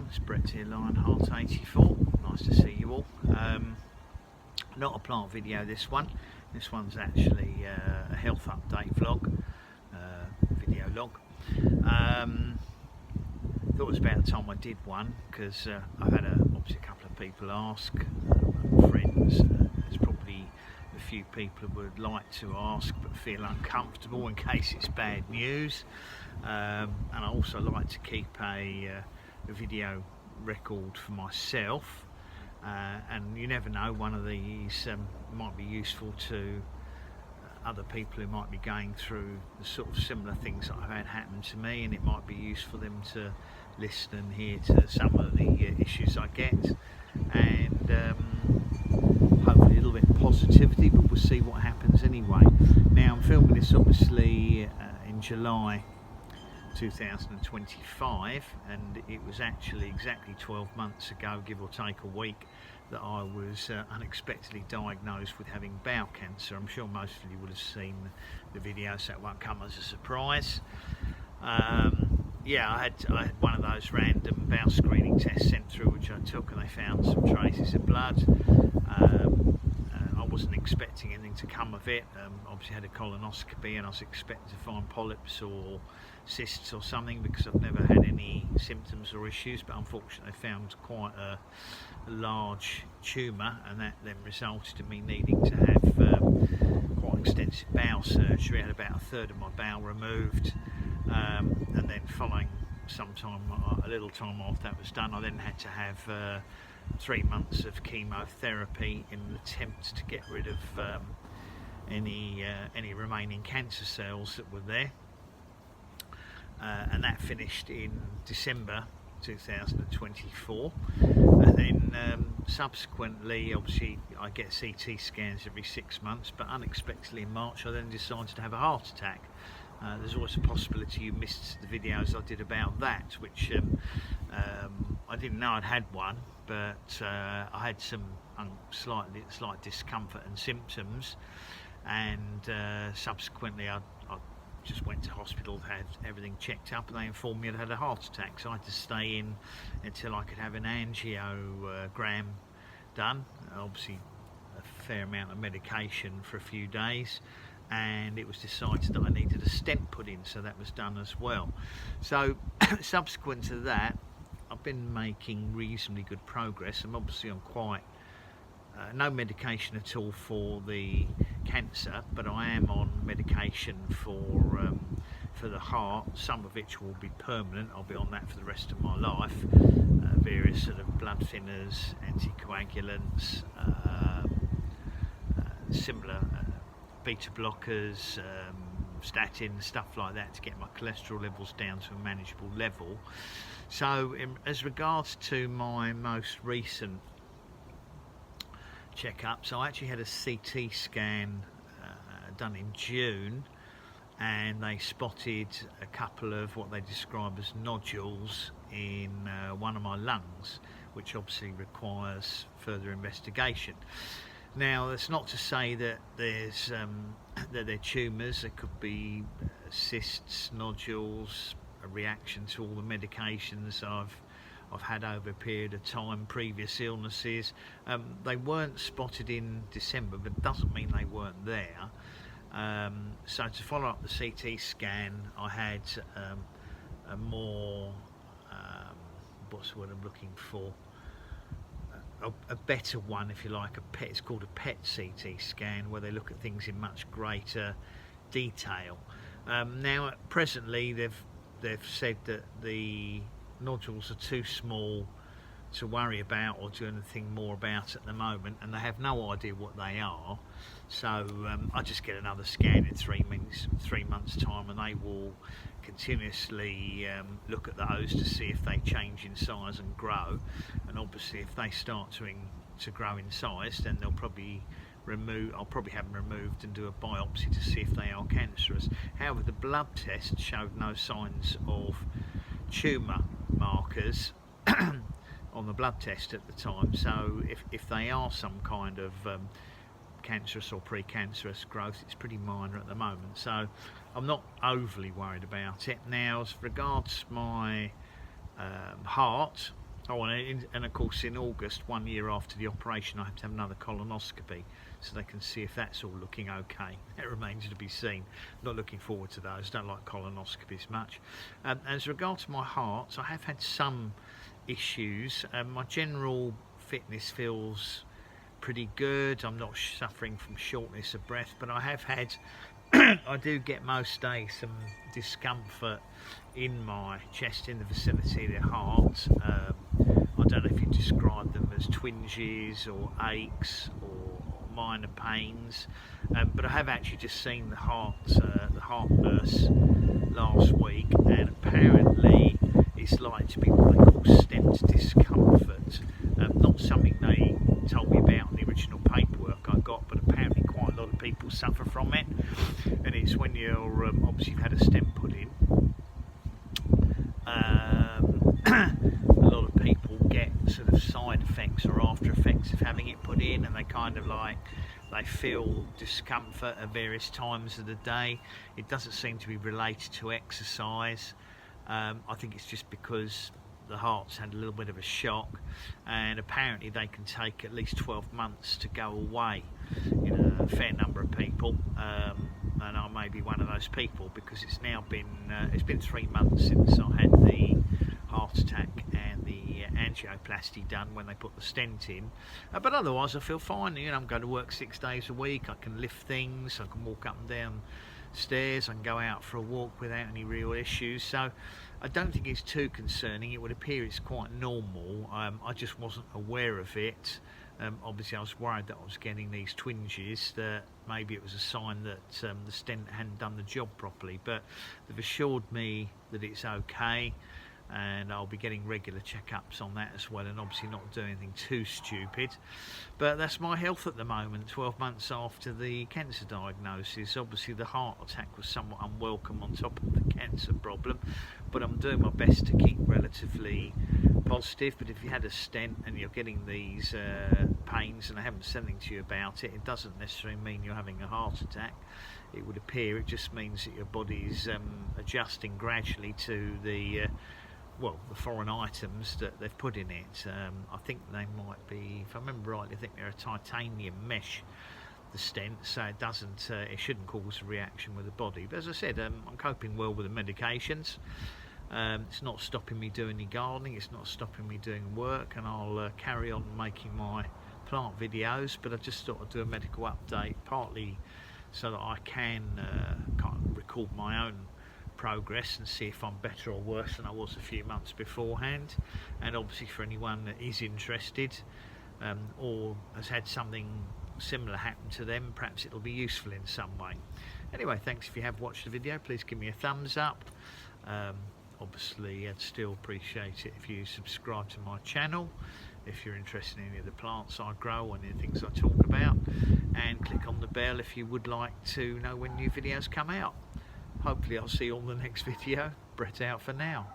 It's Brett here, Lionheart 84. Nice to see you all. Not a plant video, this one. This one's actually a health update vlog, video log. Thought it was about the time I did one, because I've had obviously a couple of people ask, friends. There's probably a few people who would like to ask but feel uncomfortable in case it's bad news. And I also like to keep a video record for myself, and you never know, one of these might be useful to other people who might be going through the sort of similar things that I've had happen to me, and it might be useful for them to listen and hear to some of the issues I get, and hopefully a little bit of positivity, but we'll see what happens anyway. Now, I'm filming this obviously in July 2025, and it was actually exactly 12 months ago, give or take a week, that I was unexpectedly diagnosed with having bowel cancer. I'm sure most of you would have seen the video, so it won't come as a surprise. Yeah, I had one of those random bowel screening tests sent through, which I took, and they found some traces of blood. I wasn't expecting anything to come of it. Obviously had a colonoscopy, and I was expecting to find polyps or cysts or something, because I've never had any symptoms or issues, but unfortunately I found quite a large tumour, and that then resulted in me needing to have quite extensive bowel surgery. I had about a third of my bowel removed, and then following a little time after that was done, I then had to have 3 months of chemotherapy in an attempt to get rid of any remaining cancer cells that were there, and that finished in December 2024. And then subsequently, obviously I get CT scans every 6 months, but unexpectedly in March I then decided to have a heart attack. There's always a possibility you missed the videos I did about that, which I didn't know I'd had one, but I had some slight discomfort and symptoms, and subsequently I just went to hospital, had everything checked up, and they informed me I'd had a heart attack, so I had to stay in until I could have an angiogram done. Obviously a fair amount of medication for a few days, and it was decided that I needed a stent put in, so that was done as well. So subsequent to that, I've been making reasonably good progress. I'm obviously on quite no medication at all for the cancer, but I am on medication for the heart, some of which will be permanent. I'll be on that for the rest of my life. Various sort of blood thinners, anticoagulants, similar beta blockers, statins, stuff like that, to get my cholesterol levels down to a manageable level. So as regards to my most recent checkups, I actually had a CT scan done in June, and they spotted a couple of what they describe as nodules in one of my lungs, which obviously requires further investigation. Now, that's not to say that there's that they're tumours. There could be cysts, nodules, a reaction to all the medications I've had over a period of time, previous illnesses. They weren't spotted in December, but it doesn't mean they weren't there. So to follow up the CT scan, I had a more, what's the word I'm looking for? A better one, if you like. It's called a PET CT scan, where they look at things in much greater detail. Now, presently, they've said that the nodules are too small to worry about or do anything more about at the moment, and they have no idea what they are. So I just get another scan in 3 months time, and they will continuously look at those to see if they change in size and grow. And obviously if they start to grow in size, then I'll probably have them removed and do a biopsy to see if they are cancerous. However, the blood test showed no signs of tumour markers on the blood test at the time, so if they are some kind of cancerous or precancerous growth, it's pretty minor at the moment, so I'm not overly worried about it. Now, as regards my heart, Oh, and of course in August, 1 year after the operation, I have to have another colonoscopy so they can see if that's all looking okay. It remains to be seen. Not looking forward to those. Don't like colonoscopies much. As regards to my heart, I have had some issues. My general fitness feels pretty good. I'm not suffering from shortness of breath, but I have had I do get most days some discomfort in my chest, in the vicinity of the heart. I don't know if you describe them as twinges or aches or minor pains, but I have actually just seen the heart nurse last week, and apparently it's like to be what they call stent discomfort. Not something they told me about in the original paperwork I got, but apparently quite a lot of people suffer from it, and it's when you're obviously you've had a stent put in. A lot of people get sort of side effects or after effects of having it put in, and they kind of like they feel discomfort at various times of the day. It doesn't seem to be related to exercise. I think it's just because the heart's had a little bit of a shock, and apparently they can take at least 12 months to go away in a fair number of people, and I may be one of those people, because it's now been it's been 3 months since I had the heart attack and the angioplasty done when they put the stent in, but otherwise I feel fine. You know, I'm going to work 6 days a week, I can lift things, I can walk up and down stairs, I can go out for a walk without any real issues, so I don't think it's too concerning. It would appear it's quite normal. I just wasn't aware of it. Obviously I was worried that I was getting these twinges, that maybe it was a sign that the stent hadn't done the job properly, but they've assured me that it's okay, and I'll be getting regular checkups on that as well, and obviously not doing anything too stupid. But that's my health at the moment, 12 months after the cancer diagnosis. Obviously the heart attack was somewhat unwelcome on top of the cancer problem, but I'm doing my best to keep relatively positive. But if you had a stent and you're getting these pains, and I haven't said anything to you about it, it doesn't necessarily mean you're having a heart attack. It would appear it just means that your body's adjusting gradually to the the foreign items that they've put in it. I think they might be, if I remember rightly, I think they're a titanium mesh, the stent, so it doesn't, it shouldn't cause a reaction with the body. But as I said, I'm coping well with the medications. It's not stopping me doing any gardening, it's not stopping me doing work, and I'll carry on making my plant videos. But I just thought I'd do a medical update, partly so that I can kind of record my own progress and see if I'm better or worse than I was a few months beforehand, and obviously for anyone that is interested or has had something similar happen to them, perhaps it'll be useful in some way. Anyway, thanks if you have watched the video. Please give me a thumbs up. Obviously I'd still appreciate it if you subscribe to my channel if you're interested in any of the plants I grow and the things I talk about, and click on the bell if you would like to know when new videos come out. Hopefully I'll see you on the next video. Brett out for now.